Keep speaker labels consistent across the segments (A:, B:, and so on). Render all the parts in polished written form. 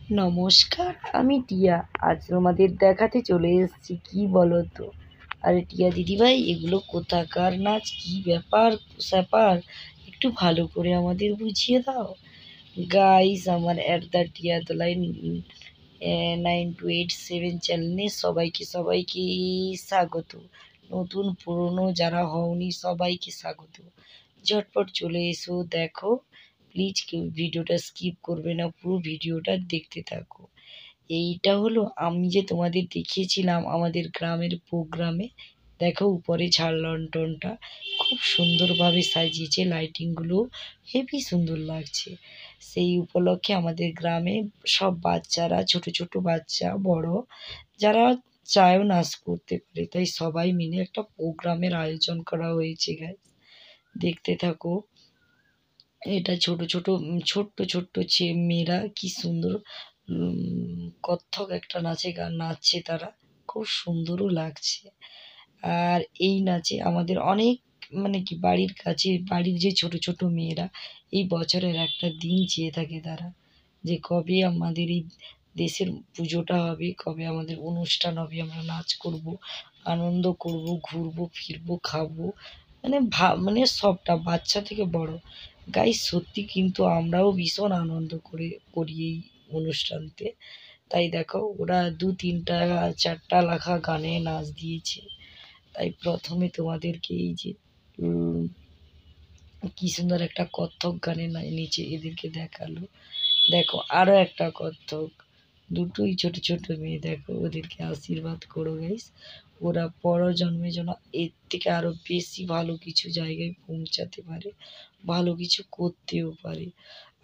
A: নমস্কার, আমি টিয়া। আজ তোমাদের দেখাতে চলে এসেছি, কি বলো তো? আরে টিয়া দিদিভাই, এগুলো কোথাকার নাচ, কি ব্যাপার স্যাপার, একটু ভালো করে আমাদের বুঝিয়ে দাও। গাইস, আমার অ্যাট দ্য টিয়া দোলাই 9287 চ্যানেলে সবাইকে সবাইকে স্বাগত। নতুন পুরনো যারা হওনি সবাইকে স্বাগত। ঝটপট চলে এসো, দেখো। প্লিজ কেউ ভিডিওটা স্কিপ করবে না, পুরো ভিডিওটা দেখতে থাকো। এইটা হলো আমি যে তোমাদের দেখিয়েছিলাম আমাদের গ্রামের প্রোগ্রামে। দেখো উপরে ঝাড় লণ্ঠনটা খুব সুন্দরভাবে সাজিয়েছে, লাইটিংগুলো হেভি সুন্দর লাগছে। সেই উপলক্ষে আমাদের গ্রামে সব বাচ্চারা, ছোট ছোট বাচ্চা, বড় যারা চায়ও নাচ করতে পারে, তাই সবাই মিলে একটা প্রোগ্রামের আয়োজন করা হয়েছে। গাইস, দেখতে থাকো। এটা ছোট ছোট ছোট্ট ছোট্ট মেয়েরা কি সুন্দর কত্থক একটা গান নাচছে তারা, খুব সুন্দরও লাগছে। আর এই নাচে আমাদের অনেক মানে কি বাড়ির কাছে, বাড়ির যে ছোট ছোট মেয়েরা এই বছরের একটা দিন চেয়ে থাকে তারা, যে কবে আমাদের এই দেশের পুজোটা হবে, কবে আমাদের অনুষ্ঠান হবে, আমরা নাচ করব, আনন্দ করব, ঘুরবো ফিরবো, খাবো, মানে সবটা, বাচ্চা থেকে বড়। গাইস, সত্যি কিন্তু আমরাও ভীষণ আনন্দ করি এই অনুষ্ঠানতে। তাই দেখো, ওরা 2-3টা 4টা লেখা গানে নাচ দিয়েছে। তাই প্রথমে তোমাদেরকে এই যে কি সুন্দর একটা কত্থক গানে নিচে এদেরকে দেখালো। দেখো আরো একটা কত্থক, দুটোই ছোট ছোট মেয়ে। দেখো ওদেরকে আশীর্বাদ করো গাইস, ওরা পরজন্মে যেন এর থেকে আরো বেশি ভালো কিছু জায়গায় পৌঁছাতে পারে, ভালো কিছু করতেও পারে।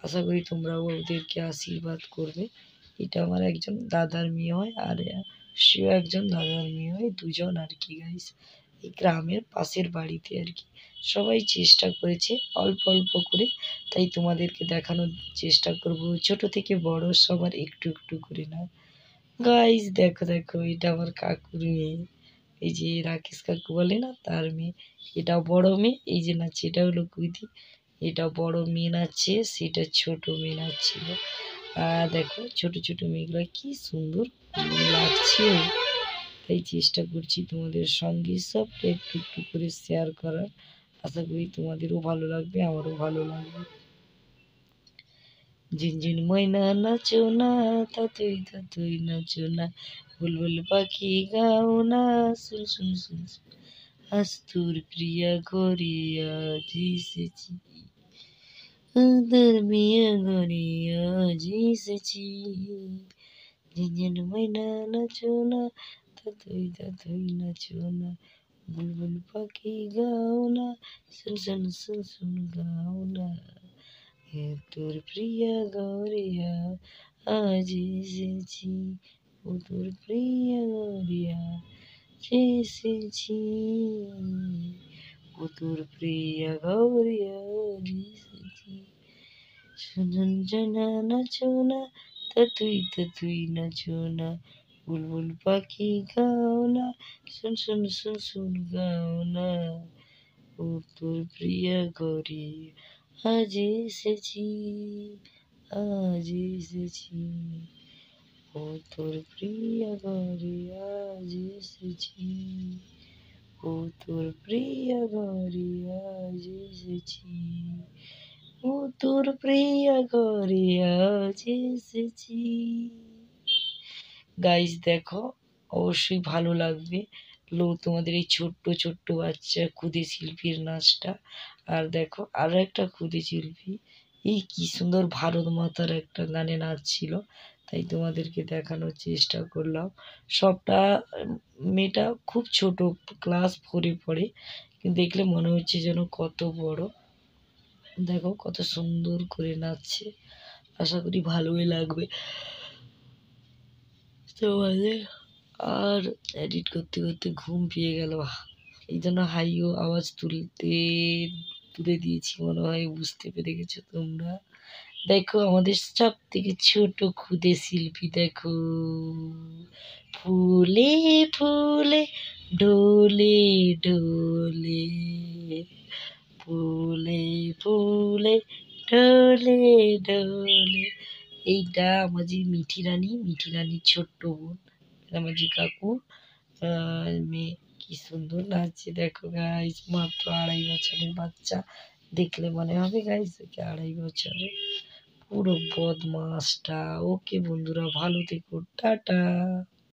A: আশা করি তোমরাও ওদেরকে আশীর্বাদ করবে। এটা আমার একজন দাদার মেয়ে হয়, আর সেও একজন দাদার মেয়ে হয়, দুজন আর কি গাইস, এই গ্রামের পাশের বাড়িতে আর কি। সবাই চেষ্টা করেছে অল্প অল্প করে, তাই তোমাদেরকে দেখানোর চেষ্টা করব। ছোট থেকে বড় সবার একটু একটু করে না। গাইস, দেখো দেখো, এটা আমার কাকুর মেয়ে, এই যে রাকেশ কাকু বলে না, তার মেয়ে। এটা বড় মেয়ে, এই যে নাচছে, এটা হলো কুইতি। এটা বড় মেয়ে নাচছে, সেটা ছোট মেয়ে নাচছিল। আর দেখো ছোট ছোট মেয়েগুলো কি সুন্দর লাগছে। তাই চেষ্টা করছি তোমাদের সঙ্গে সবটা একটু একটু করে শেয়ার করার। আশা করি তোমাদেরও ভালো লাগবে, আমারও ভালো লাগবে। ঝিনঝিন ময়না নাচো না, তাতই তাতই নাচো না, বুলবুল পাখি গাও না, শুন শুন শুন শুন, আজ তোর প্রিয়া ঘরে আজ এসেছি, তোর প্রিয়া ঘরে আজ এসেছি। ঝিনঝিন ময়না নাচো না, তাতই তাতই নাচো না, বুলবুল পাখি গাও না, শুন শুন শুন শুন গাও না, তোর প্রিয়া গৌরিয়া আজ এসেছি, ও তোর প্রিয়া গৌরিয়া এসেছি, ও তোর প্রিয়া গৌরিয়া এসেছি। সুনজনা নাচো না, তুই নাচো না, বুলবুল পাখি গাও না, শুন শুন শুন শুন গাও না, ও তোর প্রিয়া গৌরিয়া আজ এসেছি, আজ এসেছি, ও তোর প্রিয়া ঘরে আজ এসেছি, ও তোর প্রিয়া ঘরে আজ এসেছি, ও তোর প্রিয়া ঘরে আজ এসেছি। গাইস, দেখো, অবশ্যই ভালো লাগবে তোমাদের এই ছোট্ট ছোট্ট বাচ্চা ক্ষুদে শিল্পীর নাচটা। আর দেখো আরো একটা ক্ষুদে শিল্পী, এই কি সুন্দর ভারত মাতার একটা গানে নাচছিল, তাই তোমাদেরকে দেখানোর চেষ্টা করলাম। সবটা মেয়েটা খুব ছোট, ক্লাস 4-এ পড়ে, কিন্তু দেখলে মনে হচ্ছে যেন কত বড়। দেখো কত সুন্দর করে নাচছে, আশা করি ভালোই লাগবে তোমাদের। আর এডিট করতে করতে ঘুম পেয়ে গেল, এই জন্য হাইও আওয়াজ তুলে দিয়েছি, মনে হয় বুঝতে পেরে গেছো তোমরা। দেখো আমাদের সব থেকে ছোট ক্ষুদে শিল্পী, দেখো, ফুলে ফুলে ডোলে ডোলে, ফুলে ফুলে ডোলে ডোলে, এইটা আমার যে মিঠি রানীর ছোট্ট বোন, আমার যে কাকু মেয়ে। কি সুন্দর নাচছে দেখো গাইস, মাত্র 2.5 বছরের বাচ্চা। দেখলে মনে হবে গাইস ওকে 2.5 বছরের। পুরো বদমাসটা। ওকে বন্ধুরা, ভালো থেকো, টাটা।